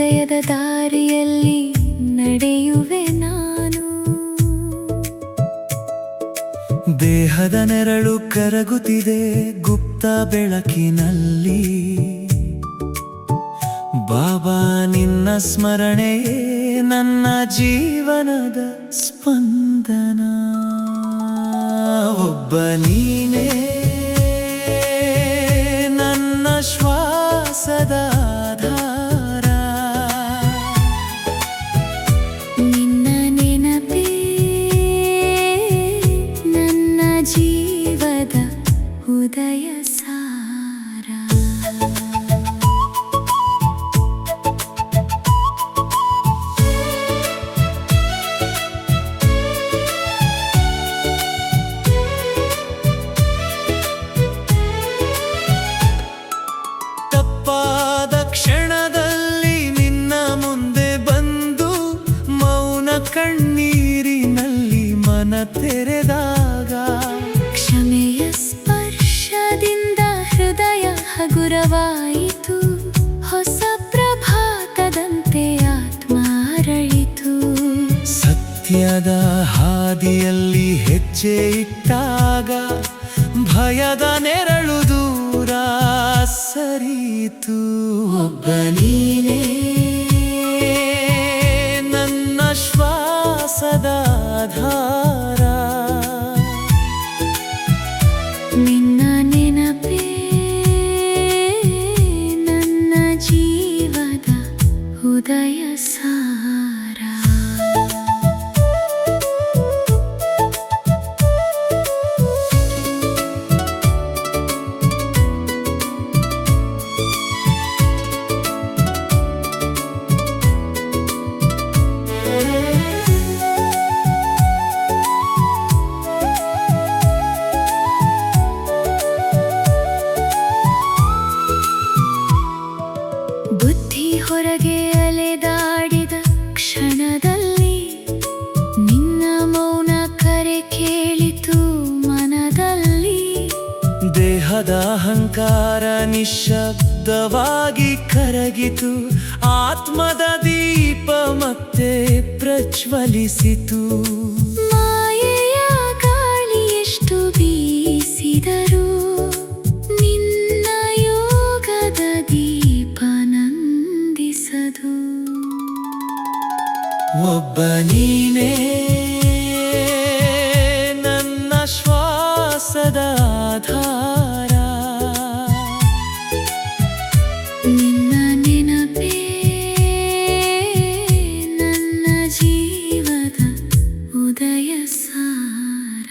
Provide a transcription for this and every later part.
ಹೃದಯದ ದಾರಿಯಲ್ಲಿ ನಡೆಯುವೆ ನಾನು. ದೇಹದ ನೆರಳು ಕರಗುತ್ತಿದೆ ಗುಪ್ತ ಬೆಳಕಿನಲ್ಲಿ. ಬಾಬಾ ನಿನ್ನ ಸ್ಮರಣೆಯೇ ನನ್ನ ಜೀವನದ ಸ್ಪಂದನ. ಒಬ್ಬ ನೀನೇ ನನ್ನ ಶ್ವಾಸದ ಆಧಾರ. ನಿನ್ನ ನೆನಪೇ ನನ್ನ ಜೀವದ ಉದಯ ಸಾರ. ತಪ್ಪಾದ ಕ್ಷಣದಲ್ಲಿ ನಿನ್ನ ಮುಂದೆ ಬಂದು ಮೌನ ಕಣ್ಣೀರಿನಲ್ಲಿ ಮನ ತೆರೆದಾಗ ಕ್ಷಮೆಯ ಸ್ಪರ್ಶದಿಂದ ಹೃದಯ ಹಗುರವಾಯಿತು. ಹೊಸ ಪ್ರಭಾತದಂತೆ ಆತ್ಮ ಅರಳಿತು. ಸತ್ಯದ ಹಾದಿಯಲ್ಲಿ ಹೆಜ್ಜೆ ಇಟ್ಟಾಗ ಭಯದ ನೆರಳು ದೂರ ಸರಿಯಿತು. ಒಬ್ಬ ನೀನೇ ನನ್ನ ಶ್ವಾಸದ ಆಧಾರ. ನಿನ್ನ ನೆನಪೇ ನನ್ನ ಜೀವದ ಉದಯ ಸಾರ. ಬುದ್ಧಿ ಹೊರಗೆ ಅಲೆದಾಡಿದ ಕ್ಷಣದಲ್ಲಿ ನಿನ್ನ ಮೌನ ಕರೆ ಕೇಳಿತು ಮನದಲ್ಲಿ. ದೇಹದ ಅಹಂಕಾರ ನಿಶ್ಶಬ್ದವಾಗಿ ಕರಗಿತು. ಆತ್ಮದ ದೀಪ ಮತ್ತೆ ಪ್ರಜ್ವಲಿಸಿತು. ಮಾಯೆಯ ಗಾಳಿ ಎಷ್ಟು ಬೀಸಿದರು ನಿನ್ನ ಯೋಗದ ದೀಪ ನಂದಿಸದು. ಒಬ್ಬ ನೀನೇ ನನ್ನ ಶ್ವಾಸದ ಆಧಾರ. ನಿನ್ನ ನೆನಪೇ ನನ್ನ ಜೀವದ ಉದಯ ಸಾರ.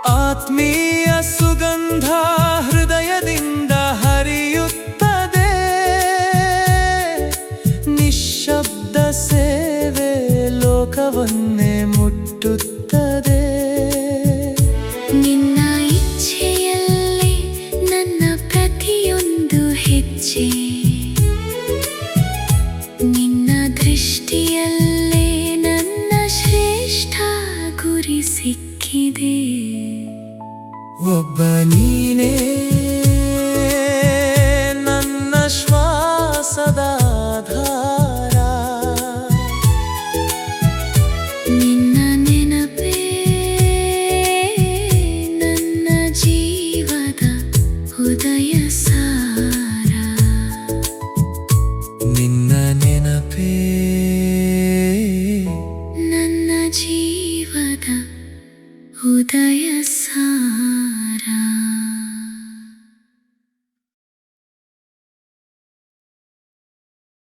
ಆತ್ಮೀಯ ಸುಗಂಧ ಹೃದಯದಿಂದ ಹರಿಯುತ್ತದೆ. ನಿಶ್ಶಬ್ದ ಸೇವೆ ಲೋಕವನ್ನೇ ಮುಟ್ಟುತ್ತದೆ. ನಿನ್ನ ಇಚ್ಛೆಯಲ್ಲೇ ನನ್ನ ಪ್ರತಿಯೊಂದು ಹೆಜ್ಜೆ. ನಿನ್ನ ದೃಷ್ಟಿಯಲ್ಲೇ ನನ್ನ ಶ್ರೇಷ್ಠ ಗುರಿ ಸಿಕ್ಕಿದೆ. ಒಬ್ಬ ನೀನೇ